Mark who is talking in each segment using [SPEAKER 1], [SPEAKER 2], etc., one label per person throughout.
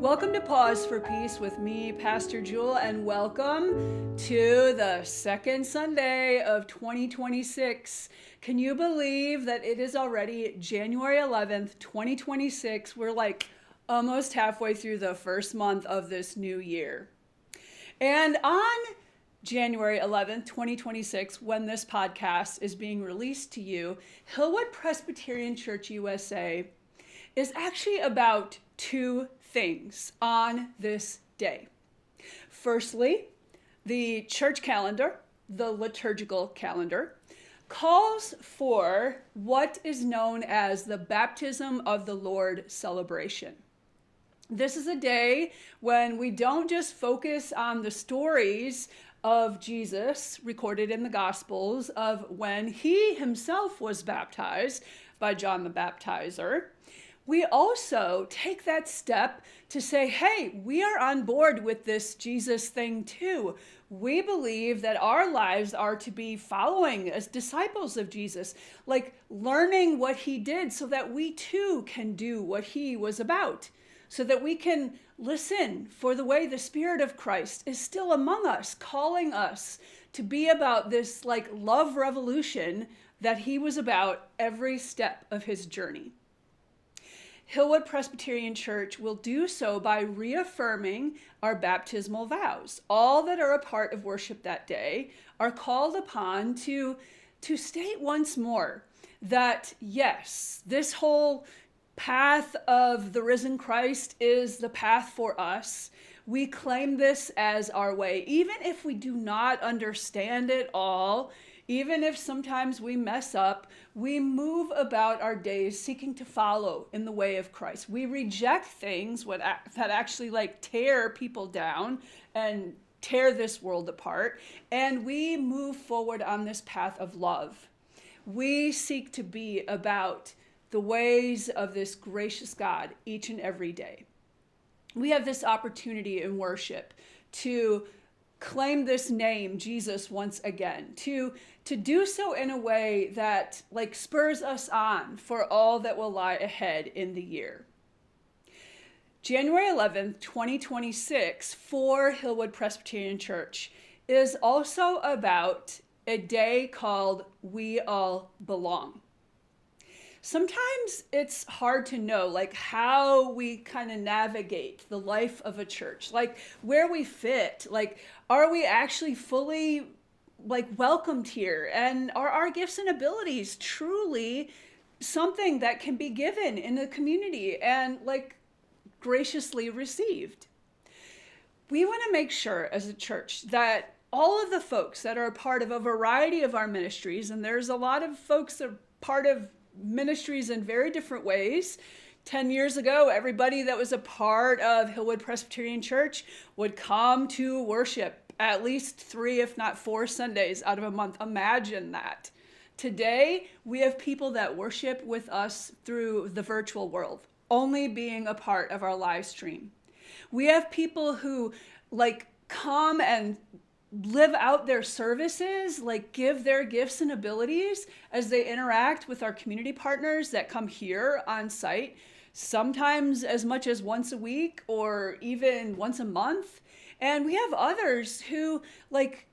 [SPEAKER 1] Welcome to Pause for Peace with me, Pastor Jule, and welcome to the second Sunday of 2026. Can you believe that it is already January 11th, 2026? We're like almost halfway through the first month of this new year. And on January 11th, 2026, when this podcast is being released to you, Hillwood Presbyterian Church USA is actually about two things on this day. Firstly, the church calendar, the liturgical calendar, calls for what is known as the Baptism of the Lord celebration. This is a day when we don't just focus on the stories of Jesus recorded in the Gospels of when he himself was baptized by John the Baptizer. We also take that step to say, hey, we are on board with this Jesus thing too. We believe that our lives are to be following as disciples of Jesus, like learning what he did so that we too can do what he was about, so that we can listen for the way the Spirit of Christ is still among us, calling us to be about this like love revolution that he was about every step of his journey. Hillwood Presbyterian Church will do so by reaffirming our baptismal vows. All that are a part of worship that day are called upon to state once more that, yes, this whole path of the risen Christ is the path for us. We claim this as our way, even if we do not understand it all. Even if sometimes we mess up, we move about our days seeking to follow in the way of Christ. We reject things that actually like tear people down and tear this world apart, and we move forward on this path of love. We seek to be about the ways of this gracious God each and every day. We have this opportunity in worship to claim this name, Jesus, once again, to do so in a way that like spurs us on for all that will lie ahead in the year. January 11th, 2026 for Hillwood Presbyterian Church is also about a day called We All Belong. Sometimes it's hard to know like how we kind of navigate the life of a church, like where we fit, like are we actually fully like welcomed here, and are our gifts and abilities truly something that can be given in the community and like graciously received. We want to make sure as a church that all of the folks that are a part of a variety of our ministries, and there's a lot of folks that are part of ministries in very different ways. 10 years ago, everybody that was a part of Hillwood Presbyterian Church would come to worship at least 3, if not 4 Sundays out of a month. Imagine that. Today, we have people that worship with us through the virtual world, only being a part of our live stream. We have people who like come and live out their services, like give their gifts and abilities as they interact with our community partners that come here on site, sometimes as much as once a week or even once a month. And we have others who like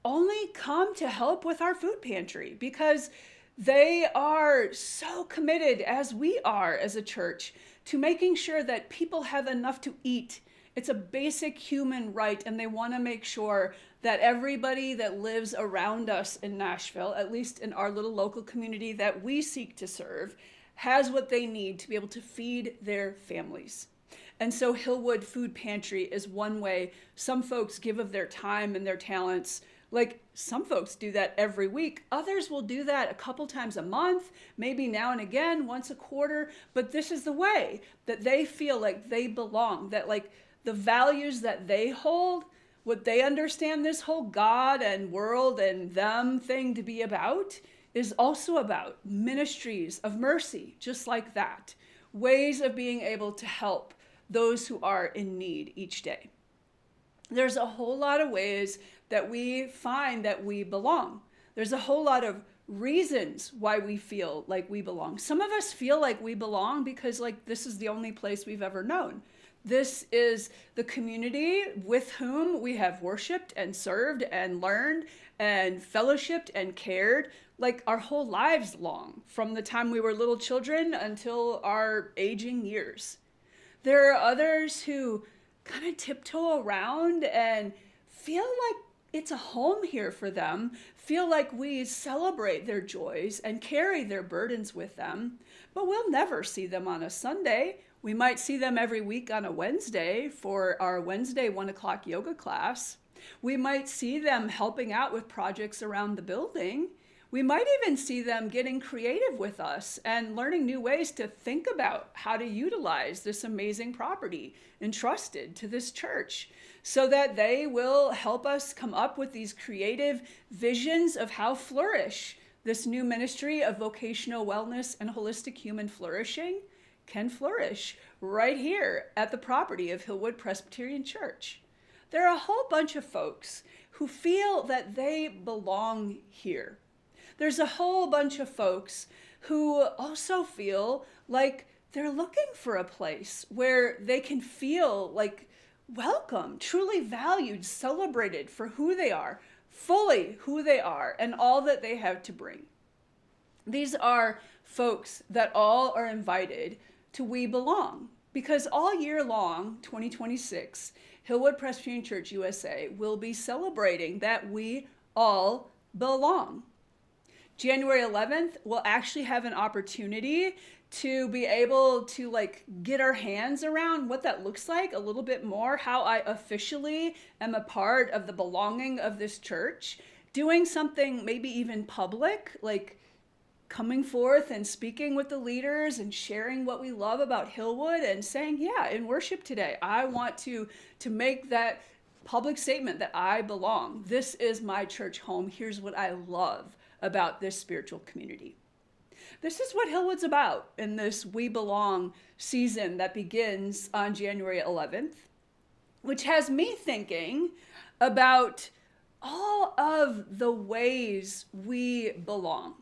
[SPEAKER 1] only come to help with our food pantry because they are so committed, as we are as a church, to making sure that people have enough to eat. It's a basic human right, and they want to make sure that everybody that lives around us in Nashville, at least in our little local community that we seek to serve, has what they need to be able to feed their families. And so Hillwood Food Pantry is one way. Some folks give of their time and their talents. Like some folks do that every week. Others will do that a couple times a month, maybe now and again, once a quarter. But this is the way that they feel like they belong, that like the values that they hold, what they understand this whole God and world and them thing to be about is also about ministries of mercy, just like that. Ways of being able to help those who are in need each day. There's a whole lot of ways that we find that we belong. There's a whole lot of reasons why we feel like we belong. Some of us feel like we belong because like this is the only place we've ever known. This is the community with whom we have worshiped and served and learned and fellowshipped and cared like our whole lives long, from the time we were little children until our aging years. There are others who kind of tiptoe around and feel like it's a home here for them, feel like we celebrate their joys and carry their burdens with them, but we'll never see them on a Sunday. We might see them every week on a Wednesday for our Wednesday 1 o'clock yoga class. We might see them helping out with projects around the building. We might even see them getting creative with us and learning new ways to think about how to utilize this amazing property entrusted to this church, so that they will help us come up with these creative visions of how flourish this new ministry of vocational wellness and holistic human flourishing can flourish right here at the property of Hillwood Presbyterian Church. There are a whole bunch of folks who feel that they belong here. There's a whole bunch of folks who also feel like they're looking for a place where they can feel like welcome, truly valued, celebrated for who they are, fully who they are, and all that they have to bring. These are folks that all are invited to We Belong, because all year long, 2026, Hillwood Presbyterian Church USA will be celebrating that we all belong. January 11th, we'll actually have an opportunity to be able to get our hands around what that looks like a little bit more, how I officially am a part of the belonging of this church, doing something maybe even public, like coming forth and speaking with the leaders and sharing what we love about Hillwood and saying, yeah, in worship today, I want to make that public statement that I belong. This is my church home. Here's what I love about this spiritual community. This is what Hillwood's about in this We Belong season that begins on January 11th, which has me thinking about all of the ways we belong,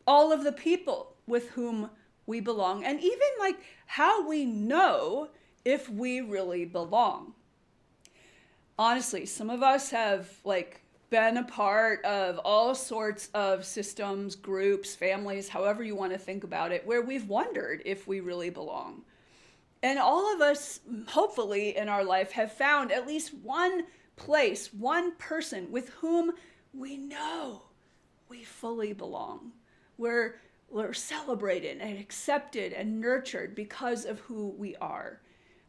[SPEAKER 1] all of the people with whom we belong, and even how we know if we really belong. Honestly, some of us have been a part of all sorts of systems, groups, families, however you want to think about it, where we've wondered if we really belong. And all of us, hopefully in our life, have found at least one place, one person with whom we know we fully belong. We're celebrated and accepted and nurtured because of who we are.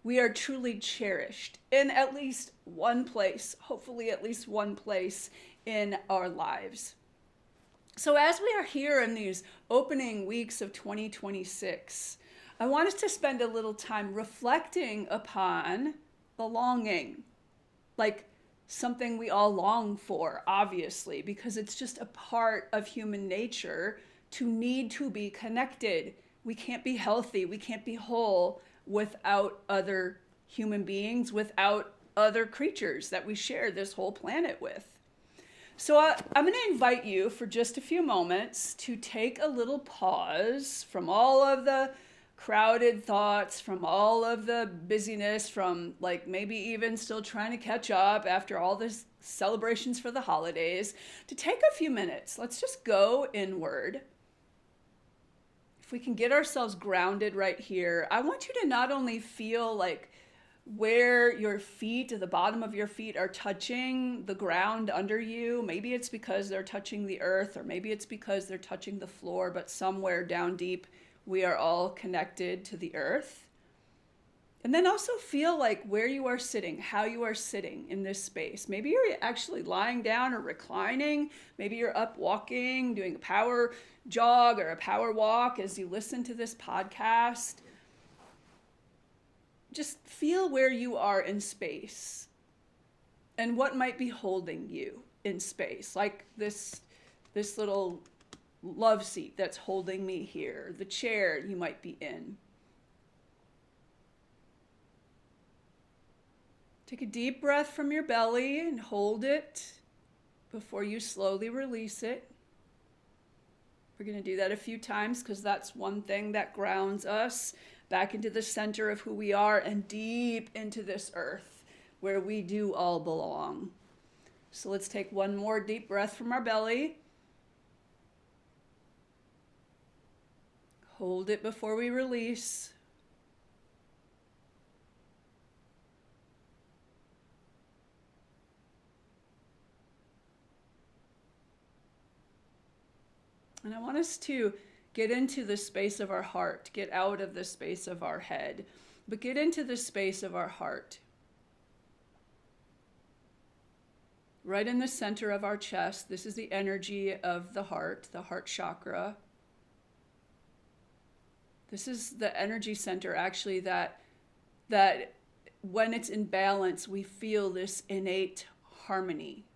[SPEAKER 1] We are truly cherished in at least one place, hopefully at least one place in our lives. So as we are here in these opening weeks of 2026, I want us to spend a little time reflecting upon belonging, like something we all long for, obviously, because it's just a part of human nature to need to be connected. We can't be healthy, we can't be whole without other human beings, without other creatures that we share this whole planet with. So I'm going to invite you for just a few moments to take a little pause from all of the crowded thoughts, from all of the busyness, from maybe even still trying to catch up after all this celebrations for the holidays, to take a few minutes. Let's just go inward. If we can get ourselves grounded right here, I want you to not only feel where your feet, the bottom of your feet, are touching the ground under you. Maybe it's because they're touching the earth, or maybe it's because they're touching the floor, but somewhere down deep, we are all connected to the earth. And then also feel where you are sitting, how you are sitting in this space. Maybe you're actually lying down or reclining. Maybe you're up walking, doing a power jog or a power walk as you listen to this podcast. Just feel where you are in space and what might be holding you in space, like this little love seat that's holding me here, the chair you might be in. Take a deep breath from your belly and hold it before you slowly release it. We're going to do that a few times because that's one thing that grounds us. back into the center of who we are and deep into this earth where we do all belong. So let's take one more deep breath from our belly. Hold it before we release. And I want us to get into the space of our heart, get out of the space of our head, but get into the space of our heart. Right in the center of our chest, this is the energy of the heart chakra. This is the energy center, actually, that when it's in balance, we feel this innate harmony.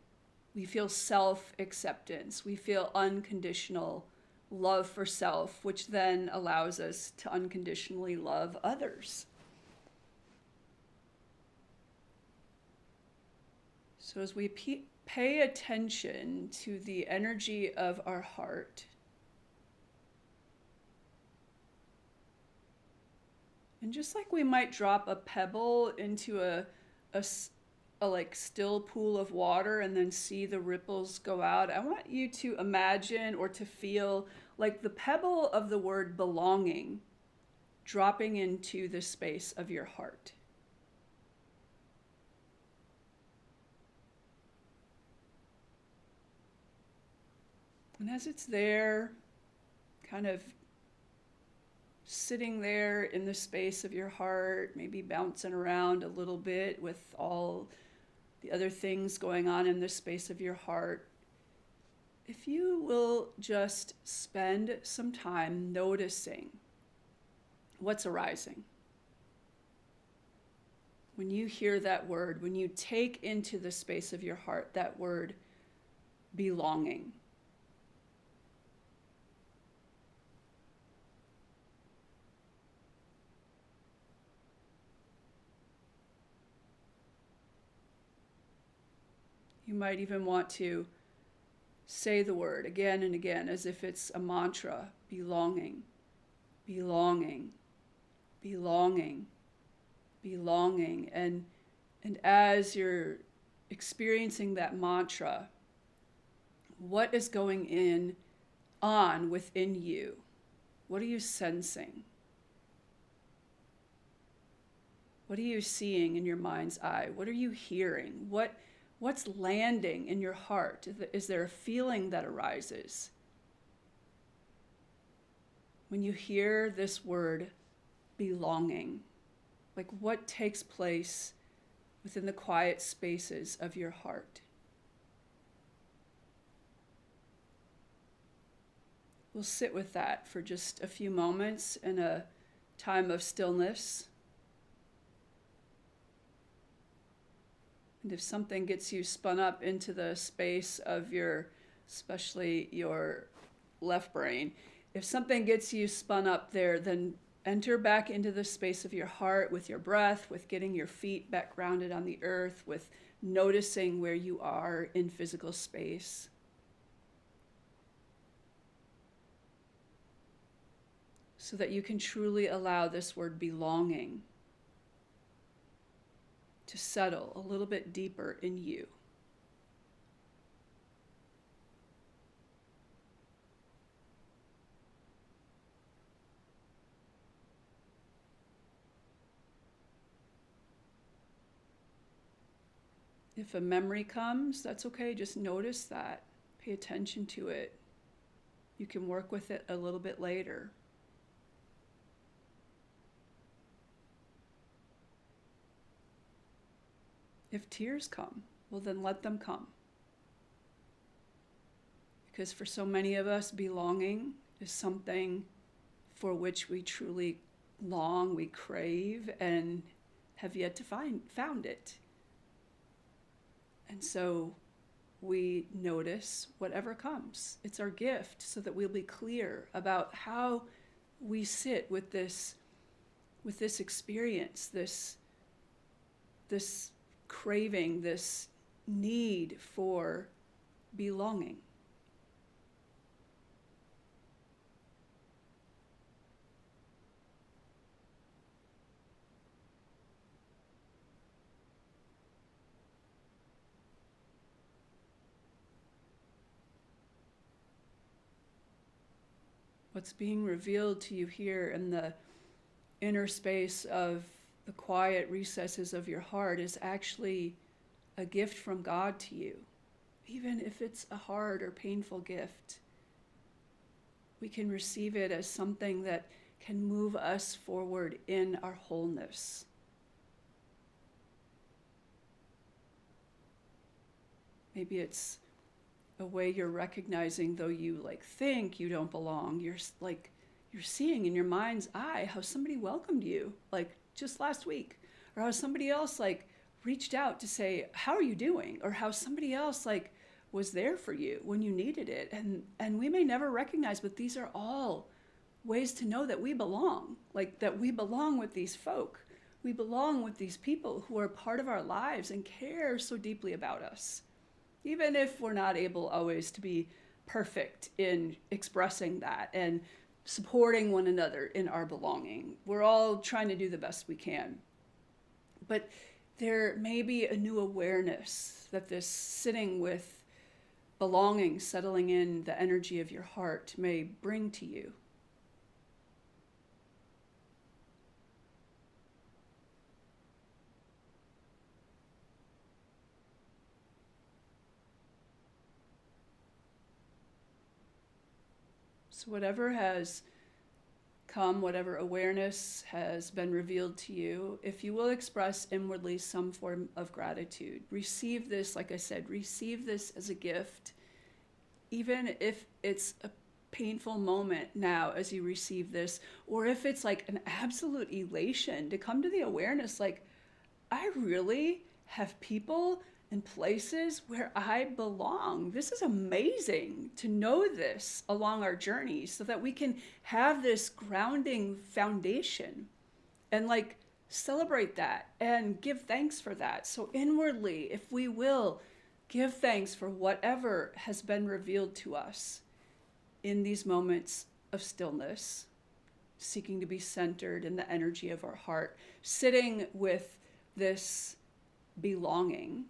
[SPEAKER 1] We feel self-acceptance. We feel unconditional love for self, which then allows us to unconditionally love others. So as we pay attention to the energy of our heart, and just like we might drop a pebble into a like still pool of water and then see the ripples go out, I want you to imagine or to feel like the pebble of the word belonging dropping into the space of your heart. And as it's there, kind of sitting there in the space of your heart, maybe bouncing around a little bit with all the other things going on in the space of your heart, if you will just spend some time noticing what's arising. When you hear that word, when you take into the space of your heart that word belonging. You might even want to say the word again and again as if it's a mantra. Belonging, belonging, belonging, belonging. And as you're experiencing that mantra, what is going on within you? What are you sensing? What are you seeing in your mind's eye? What are you hearing? What's landing in your heart? Is there a feeling that arises when you hear this word belonging? Like what takes place within the quiet spaces of your heart? We'll sit with that for just a few moments in a time of stillness. And if something gets you spun up into the space of especially your left brain, if something gets you spun up there, then enter back into the space of your heart with your breath, with getting your feet back grounded on the earth, with noticing where you are in physical space. So that you can truly allow this word belonging to settle a little bit deeper in you. If a memory comes, that's okay. Just notice that. Pay attention to it. You can work with it a little bit later. If tears come, well, then let them come. Because for so many of us, belonging is something for which we truly long, we crave, and have yet to found it. And so we notice whatever comes. It's our gift so that we'll be clear about how we sit with this experience, this craving, this need for belonging. What's being revealed to you here in the inner space of the quiet recesses of your heart is actually a gift from God to you. Even if it's a hard or painful gift, we can receive it as something that can move us forward in our wholeness. Maybe it's a way you're recognizing, though you think you don't belong, you're seeing in your mind's eye how somebody welcomed you just last week, or how somebody else reached out to say, how are you doing? Or how somebody else was there for you when you needed it. And we may never recognize, but these are all ways to know that we belong, that we belong with these folk. We belong with these people who are part of our lives and care so deeply about us. Even if we're not able always to be perfect in expressing that and supporting one another in our belonging. We're all trying to do the best we can. But there may be a new awareness that this sitting with belonging, settling in the energy of your heart may bring to you. So whatever has come, whatever awareness has been revealed to you, if you will express inwardly some form of gratitude, receive this, like I said, receive this as a gift, even if it's a painful moment now as you receive this, or if it's an absolute elation to come to the awareness, I really have people and places where I belong. This is amazing to know this along our journey so that we can have this grounding foundation and celebrate that and give thanks for that. So inwardly, if we will give thanks for whatever has been revealed to us in these moments of stillness, seeking to be centered in the energy of our heart, sitting with this belonging.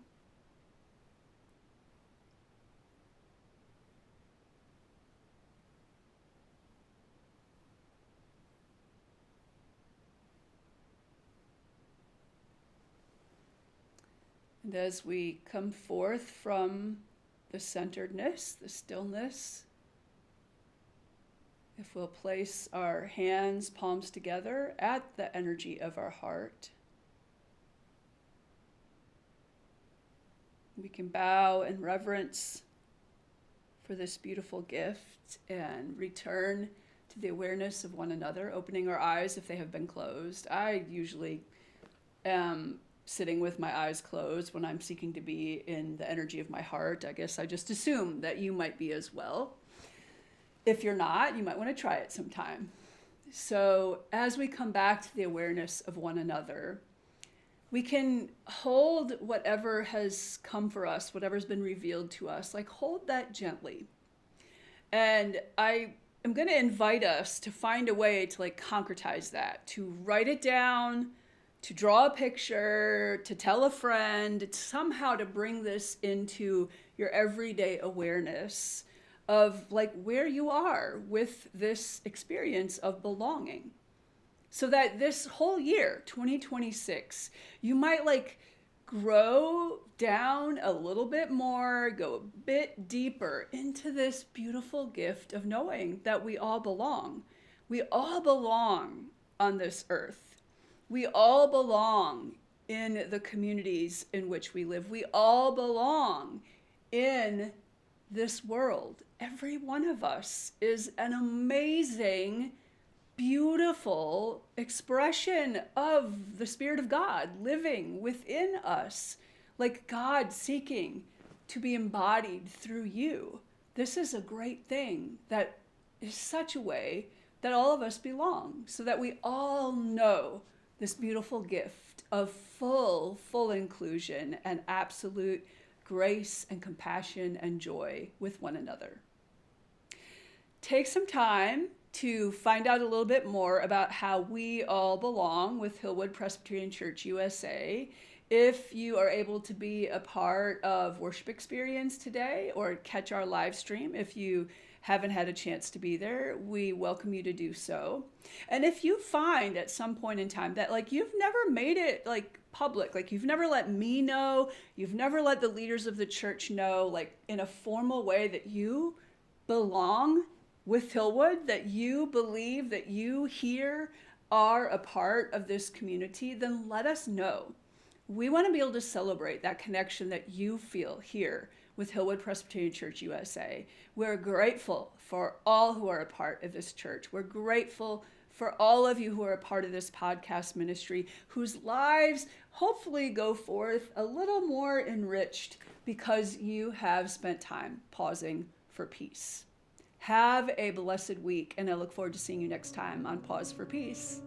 [SPEAKER 1] And as we come forth from the centeredness, the stillness, if we'll place our hands, palms together at the energy of our heart, we can bow in reverence for this beautiful gift and return to the awareness of one another, opening our eyes if they have been closed. I usually am sitting with my eyes closed when I'm seeking to be in the energy of my heart. I guess I just assume that you might be as well. If you're not, you might want to try it sometime. So as we come back to the awareness of one another, we can hold whatever has come for us, whatever's been revealed to us, hold that gently. And I am going to invite us to find a way to concretize that, to write it down, to draw a picture, to tell a friend, somehow to bring this into your everyday awareness of where you are with this experience of belonging. So that this whole year, 2026, you might grow down a little bit more, go a bit deeper into this beautiful gift of knowing that we all belong. We all belong on this earth. We all belong in the communities in which we live. We all belong in this world. Every one of us is an amazing, beautiful expression of the Spirit of God living within us, God seeking to be embodied through you. This is a great thing that is such a way that all of us belong, so that we all know this beautiful gift of full inclusion and absolute grace and compassion and joy with one another. Take some time to find out a little bit more about how we all belong with Hillwood Presbyterian Church USA If you are able to be a part of worship experience today or catch our live stream, if you haven't had a chance to be there, we welcome you to do so. And if you find at some point in time that like you've never made it like public, like you've never let me know, you've never let the leaders of the church know, like in a formal way that you belong with Hillwood, that you believe that you here are a part of this community, then let us know. We want to be able to celebrate that connection that you feel here with Hillwood Presbyterian Church USA. We're grateful for all who are a part of this church. We're grateful for all of you who are a part of this podcast ministry, whose lives hopefully go forth a little more enriched because you have spent time pausing for peace. Have a blessed week, and I look forward to seeing you next time on Pause for Peace.